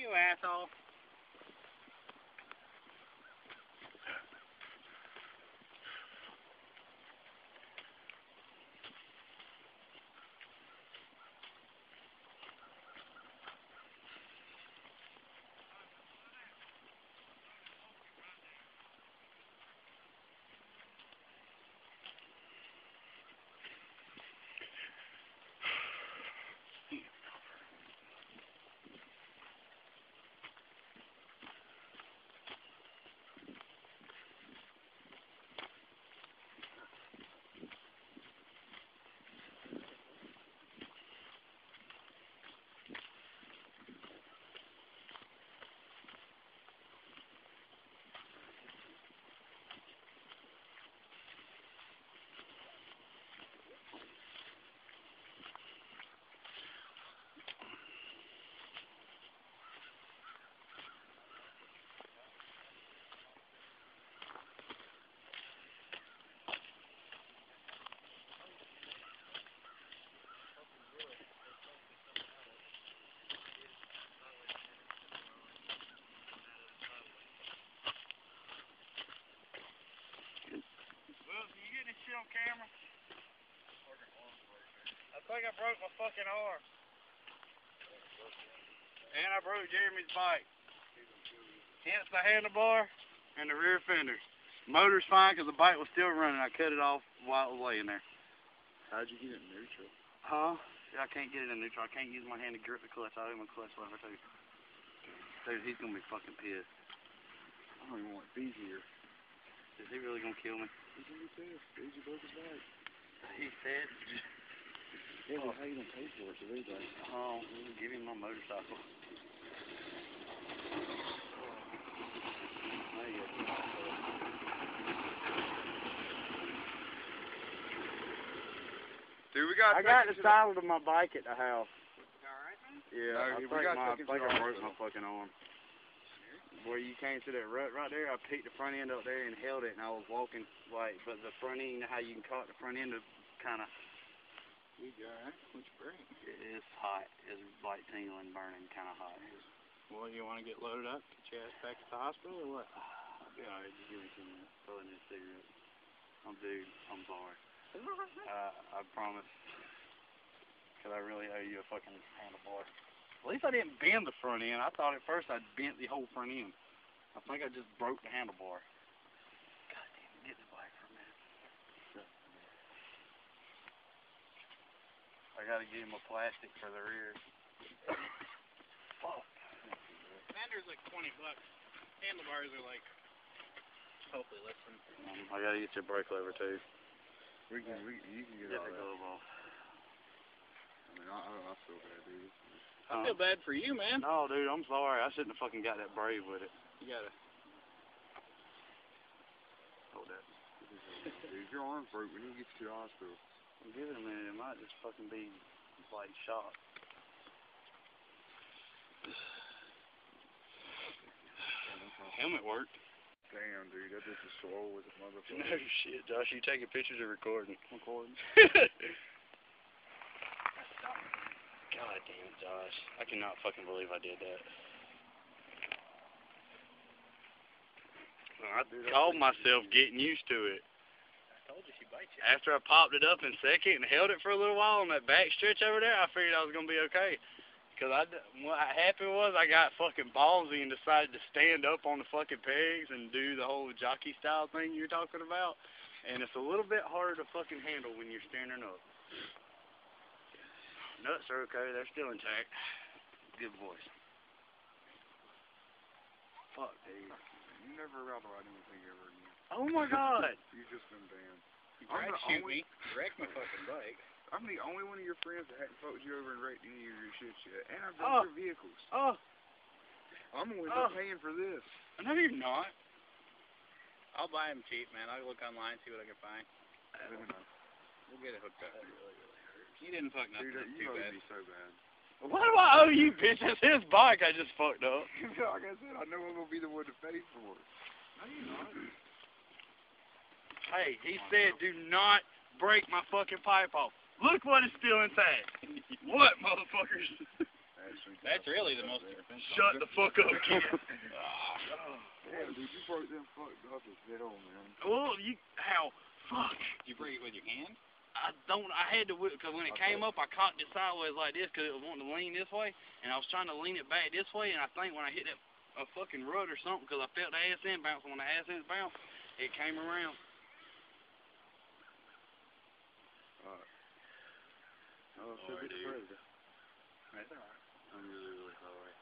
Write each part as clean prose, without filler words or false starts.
You asshole. On camera. I think I broke my fucking arm. And I broke Jeremy's bike. Hence the handlebar and the rear fender. Motor's fine because the bike was still running. I cut it off while it was laying there. How'd you get it in neutral? Huh? Yeah, I can't get it in neutral. I can't use my hand to grip the clutch. I owe him a clutch lever too. Dude, he's gonna be fucking pissed. I don't even want to be here. Is he really gonna kill me? He's gonna be pissed. He broke his back. He said. Yeah, well, how you gonna pay for it? So they oh, give him my motorcycle. Dude, we got. I got the saddle to my bike at the house. Alright, man? Yeah, I think I broke my fucking arm. Where you came to that rut right there, I picked the front end up there and held it, and I was walking like, but the front end, you know how you can caught the front end to kind of. You alright? What's your break? It's hot. It's like tingling, burning, kind of hot. Well, you want to get loaded up, get your ass back to the hospital, or what? I'll be alright. Just give me 2 minutes. Throw in this cigarette. Dude, I'm sorry. I promise. Because I really owe you a fucking handlebar. At least I didn't bend the front end. I thought at first I'd bent the whole front end. I think I just broke the handlebar. God damn it, get the bike for a minute. I gotta give him a plastic for the rear. Fuck. Fender's like $20. Handlebars are like, hopefully less than. I gotta get your brake lever too. You can get the all that. glove off. I mean, I feel bad, dude. I feel bad for you, man. No, dude, I'm sorry. I shouldn't have fucking got that brave with it. You gotta. Hold that. Dude, if your arm's broke, we need to get you to the hospital. Give it a minute. It might just fucking be, like, shot. Helmet worked. Damn, dude, that bitch is swole with a motherfucker. No shit, Josh. You taking pictures or recording? Recording. God damn it, Josh. I cannot fucking believe I did that. I called myself getting used to it. I told you she bites you. After I popped it up in second and held it for a little while on that back stretch over there, I figured I was going to be okay. Because what happened was I got fucking ballsy and decided to stand up on the fucking pegs and do the whole jockey style thing you're talking about. And it's a little bit harder to fucking handle when you're standing up. Nuts are okay, they're still intact. Good voice. Fuck, dude. You never allowed to ride anything ever again. Oh my god! You've just been banned. You tried to shoot me. You wrecked my fucking bike. I'm the only one of your friends that hadn't fucked you over and wrecked any of your shit yet. And I've done your vehicles. I'm going to end up paying for this. No, you're not. I'll buy them cheap, man. I'll look online, see what I can find. We'll get it hooked up. That really hurts. You didn't fuck nothing up too bad. Me so bad. Why do I owe you, bitch? It's his bike I just fucked up. Like I said, I know I'm going to be the one to pay for it. No, you're not. Hey, he said do not break my fucking pipe off. Look what is still inside. What, motherfuckers? Actually, That's really the most expensive. Shut the fuck up, kid. Damn, dude, you broke them fucked off his hell, man. Well, how? Fuck. You break it with your hand? I had to, because when it came up, I cocked it sideways like this because it was wanting to lean this way, and I was trying to lean it back this way, and I think when I hit a fucking rut or something, because I felt the ass end bounce, and when the ass end bounced, it came around. Oh, should be afraid. That's alright. I'm really, really sorry.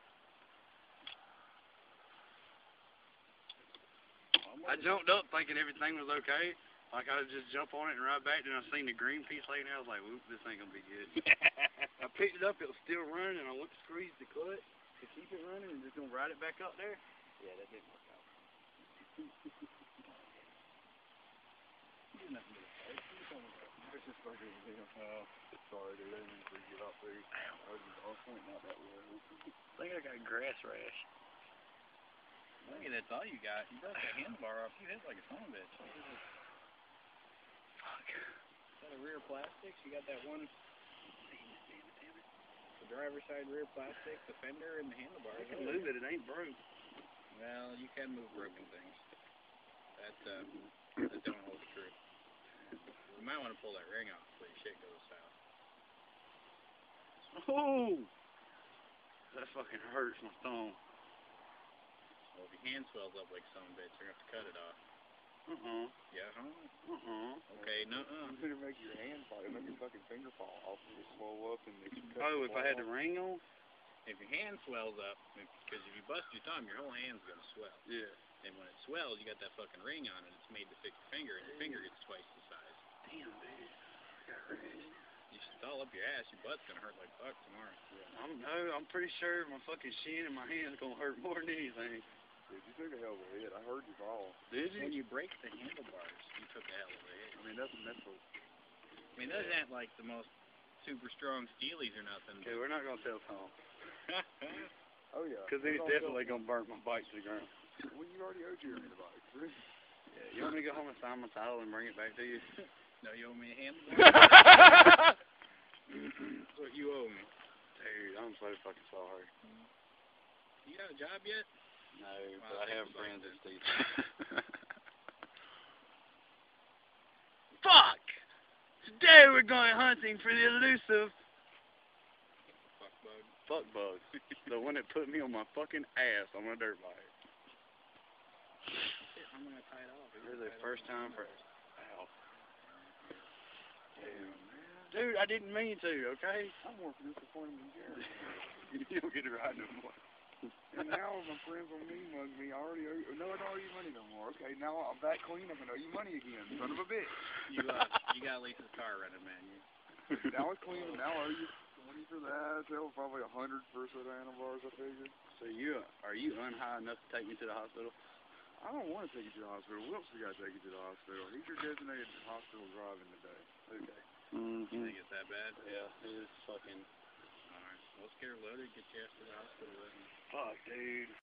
I jumped up thinking everything was okay. Like I would just jump on it and ride back, then I seen the green piece laying there. I was like, whoop, this ain't gonna be good. I picked it up, it was still running, and I went to squeeze the clutch to keep it running and just gonna ride it back up there. Yeah, that didn't work out. It's just like sorry, dude, I didn't mean to get up there. I was pointing out that way. I think I got grass rash. Look at that's all you got. You broke that handlebar off. You hit like a son of a bitch. Fuck. Is that a rear plastic? You got that one? Damn it. The driver's side rear plastic, the fender, and the handlebar. You can move it. It ain't broke. Well, you can move broken things. That don't hold true. You might want to pull that ring off before your shit goes south. Oh! That fucking hurts my thumb. Well, if your hand swells up like some bitch, you're going to have to cut it off. Yeah, Okay, I'm going to make your hand fall. Make your fucking finger fall off and just swell up and make you cut if I had the ring on? If your hand swells up, because if you bust your thumb, your whole hand's going to swell. Yeah. And when it swells, you got that fucking ring on it. It's made to fit your finger, and your finger gets twice the size. Damn, dude. I got raised. You should all up your ass. Your butt's going to hurt like fuck tomorrow. Yeah. I'm pretty sure my fucking shin and my hand's going to hurt more than anything. Dude, you took a hell of a hit. I heard you fall. Did you? When you break the handlebars, you took a hell of a hit. I mean, that's mental. I mean, those aren't like the most super strong steelies or nothing. Okay, we're not going to tell Tom. Oh, yeah. Because he's definitely going to burn my bike to the ground. Well, you already owed your bike. Yeah, you want me to go home and sign my title and bring it back to you? No, you owe me a handlebar? That's what you owe me. Dude, I'm so fucking sorry. You got a job yet? No, but I have friends that Steve. Fuck! Today we're going hunting for the elusive fuck bug. The one that put me on my fucking ass on my dirt bike. I'm gonna tie it off. This is the first time for. Ow. Dude, I didn't mean to, okay? I'm more disappointed than Jerry. You don't get to ride no more. And now my friends on me mug me. I already owe you. No, I don't owe you money no more. Okay, now I'm back clean. I'm gonna owe you money again. Son of a bitch. You got Lisa's car running, man. Now it's clean. Now I owe you money for that. That was probably $100 for a set of handlebars, I figured. So are you unhigh enough to take me to the hospital? I don't want to take you to the hospital. Wilkes got to take you to the hospital. He's your designated hospital driving today. Okay. You think it's that bad? Yeah, it is fucking. Alright, let's get her loaded, get you after the hospital. Fuck, dude.